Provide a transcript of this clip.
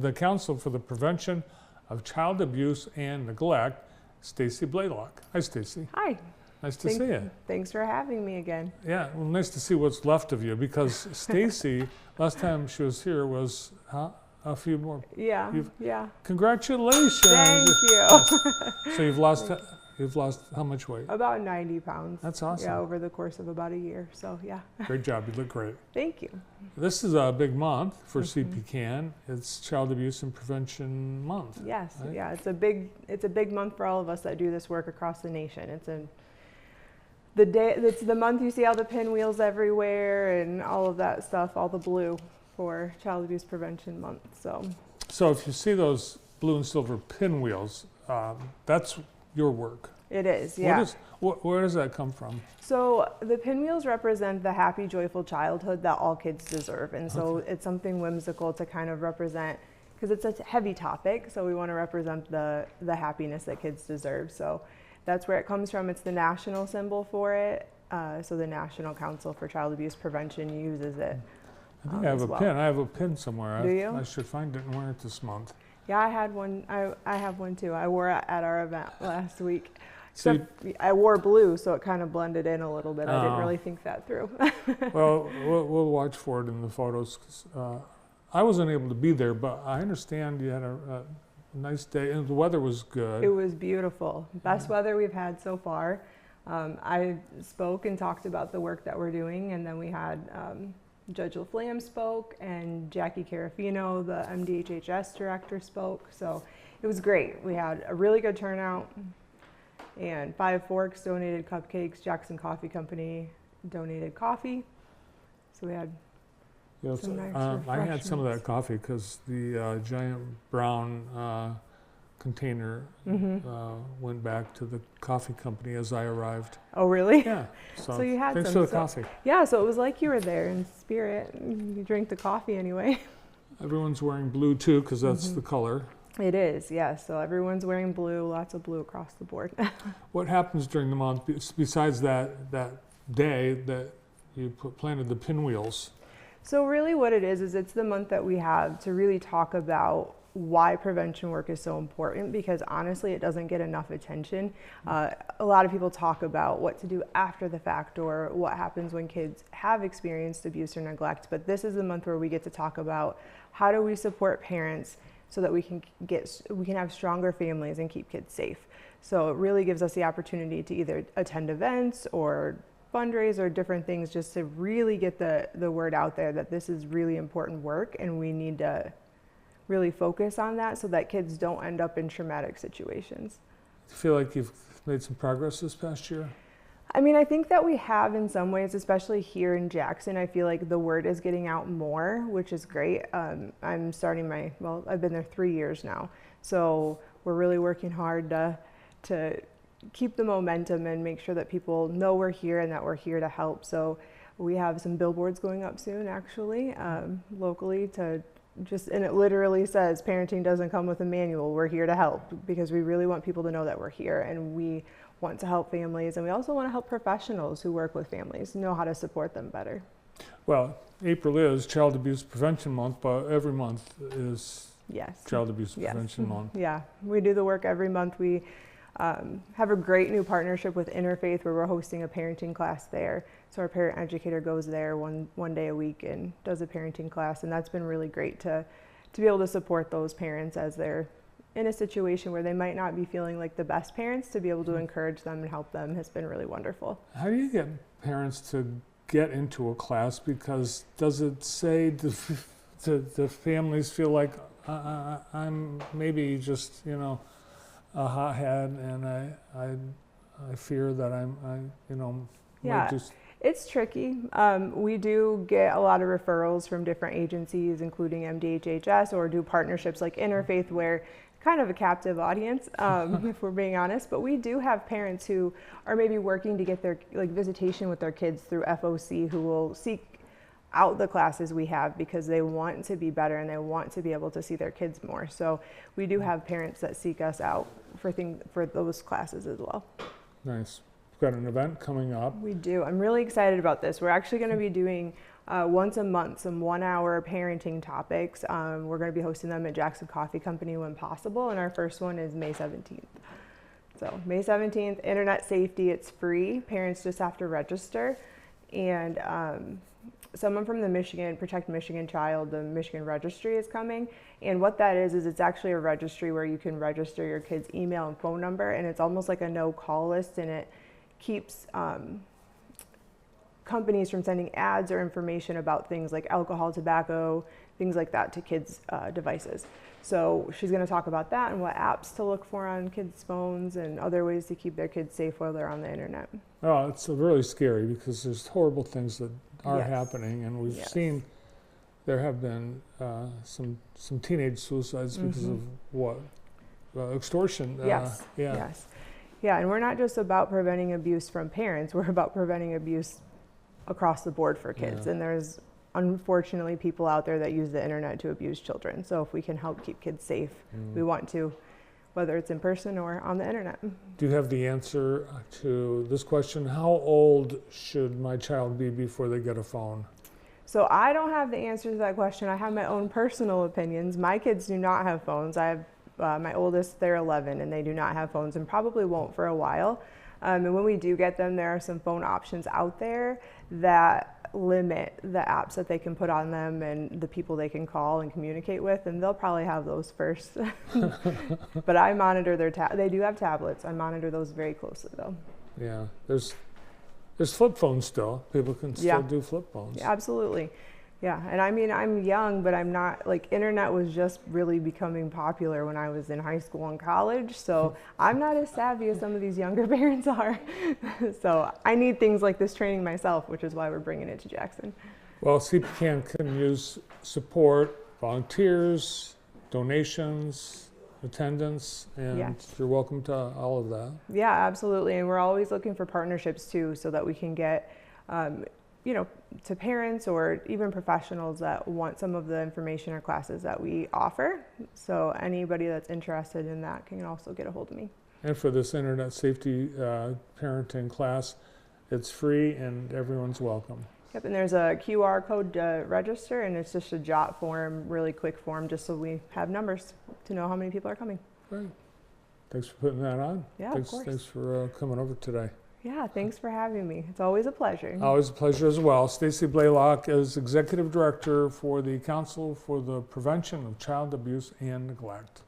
the Council for the Prevention of Child Abuse and Neglect, Stacy Blaylock. Hi, Stacy. Hi. Nice to see you. Thanks for having me again. Yeah, well, nice to see what's left of you, because Stacy, last time she was here was a few more. Yeah, yeah. Congratulations. Thank you. Yes. So you've lost how much weight? About 90 pounds. That's awesome. Yeah, over the course of about a year. So yeah. Great job. You look great. Thank you. This is a big month for CPCAN. It's Child Abuse and Prevention Month. Yes. Right? Yeah. It's a big month for all of us that do this work across the nation. It's the month you see all the pinwheels everywhere and all of that stuff, all the blue for Child Abuse Prevention Month. So if you see those blue and silver pinwheels, that's your work. it is, yeah. Where does that come from? So the pinwheels represent the happy, joyful childhood that all kids deserve. And so it's something whimsical to kind of represent, because it's a heavy topic. So we want to represent the happiness that kids deserve. So that's where it comes from. It's the national symbol for it. So the National Council for Child Abuse Prevention uses it. I think I have a pin. I have a pin somewhere. Do you? I should find it and wear it this month. Yeah, I had one. I have one too. I wore it at our event last week. So Except I wore blue, so it kind of blended in a little bit. I didn't really think that through. well, we'll watch for it in the photos. 'Cause, I wasn't able to be there, but I understand you had a nice day, and the weather was good. It was beautiful. Best weather we've had so far. I spoke and talked about the work that we're doing, and then we had Judge LaFlamme spoke, and Jackie Carafino, the MDHHS director, spoke. So it was great. We had a really good turnout, and Five Forks donated cupcakes. Jackson Coffee Company donated coffee. So we had some nice I had some of refreshments. that coffee because the giant brown container went back to the coffee company as I arrived. Oh, really? Yeah. So you had thanks some. for the coffee. Yeah, so it was like you were there in spirit. You drank the coffee anyway. Everyone's wearing blue too because that's the color. It is, yes. So everyone's wearing blue, lots of blue across the board. What happens during the month besides that day that you planted the pinwheels? So really what it is it's the month that we have to really talk about why prevention work is so important, because honestly it doesn't get enough attention. A lot of people talk about what to do after the fact or what happens when kids have experienced abuse or neglect, but this is the month where we get to talk about how do we support parents so that we can have stronger families and keep kids safe. So it really gives us the opportunity to either attend events or fundraise or different things just to really get the word out there that this is really important work and we need to really focus on that so that kids don't end up in traumatic situations. Do you feel like you've made some progress this past year? I mean, I think that we have in some ways, especially here in Jackson. I feel like the word is getting out more, which is great. I'm starting I've been there 3 years now. So we're really working hard to keep the momentum and make sure that people know we're here and that we're here to help. So we have some billboards going up soon, actually, locally and it literally says, parenting doesn't come with a manual, we're here to help, because we really want people to know that we're here and we want to help families, and we also want to help professionals who work with families know how to support them better. Well, April is Child Abuse Prevention Month, but every month is Child Abuse Prevention Month. Yeah, we do the work every month. We have a great new partnership with Interfaith where we're hosting a parenting class there. So our parent educator goes there one day a week and does a parenting class, and that's been really great to be able to support those parents as they're in a situation where they might not be feeling like the best parents. To be able to encourage them and help them has been really wonderful. How do you get parents to get into a class? Because does it say the families feel like I'm maybe just a hothead and I fear that might just. It's tricky. We do get a lot of referrals from different agencies, including MDHHS, or do partnerships like Interfaith, where kind of a captive audience, if we're being honest. But we do have parents who are maybe working to get their visitation with their kids through FOC, who will seek out the classes we have because they want to be better and they want to be able to see their kids more. So we do have parents that seek us out for those classes as well. Nice. Got an event coming up. We do. I'm really excited about this. We're actually going to be doing once a month, some 1-hour parenting topics. We're going to be hosting them at Jackson Coffee Company when possible, and our first one is May 17th. So May 17th, internet safety, it's free. Parents just have to register. And someone from the Michigan, Protect Michigan Child, the Michigan Registry is coming. And what that is it's actually a registry where you can register your kid's email and phone number, and it's almost like a no-call list, and it keeps companies from sending ads or information about things like alcohol, tobacco, things like that to kids' devices. So she's going to talk about that and what apps to look for on kids' phones and other ways to keep their kids safe while they're on the internet. Oh, it's really scary because there's horrible things that are Yes. happening, and we've Yes. seen there have been some teenage suicides because of what? Extortion. Yes. Yeah. Yes. Yeah, and we're not just about preventing abuse from parents, we're about preventing abuse across the board for kids. Yeah. And there's unfortunately people out there that use the internet to abuse children. So if we can help keep kids safe, we want to, whether it's in person or on the internet. Do you have the answer to this question? How old should my child be before they get a phone? So I don't have the answer to that question. I have my own personal opinions. My kids do not have phones. I have my oldest, they're 11, and they do not have phones and probably won't for a while. And when we do get them, there are some phone options out there that limit the apps that they can put on them and the people they can call and communicate with, and they'll probably have those first. But I monitor their they do have tablets. I monitor those very closely though. Yeah, there's flip phones still. People can still Yeah. do flip phones. Yeah, absolutely. Yeah, and I mean, I'm young, but I'm not, like, internet was just really becoming popular when I was in high school and college, so I'm not as savvy as some of these younger parents are. So I need things like this training myself, which is why we're bringing it to Jackson. Well, CPCAN can use support, volunteers, donations, attendance, and Yes. you're welcome to all of that. Yeah, absolutely, and we're always looking for partnerships too, so that we can get, to parents or even professionals that want some of the information or classes that we offer. So anybody that's interested in that can also get a hold of me. And for this internet safety parenting class, it's free and everyone's welcome. Yep, and there's a QR code to register, and it's just a jot form, really quick form, just so we have numbers to know how many people are coming. Great. Thanks for putting that on. Yeah, Thanks, of course. Thanks for coming over today. Yeah, thanks for having me. It's always a pleasure. Always a pleasure as well. Stacy Blaylock is Executive Director for the Council for the Prevention of Child Abuse and Neglect.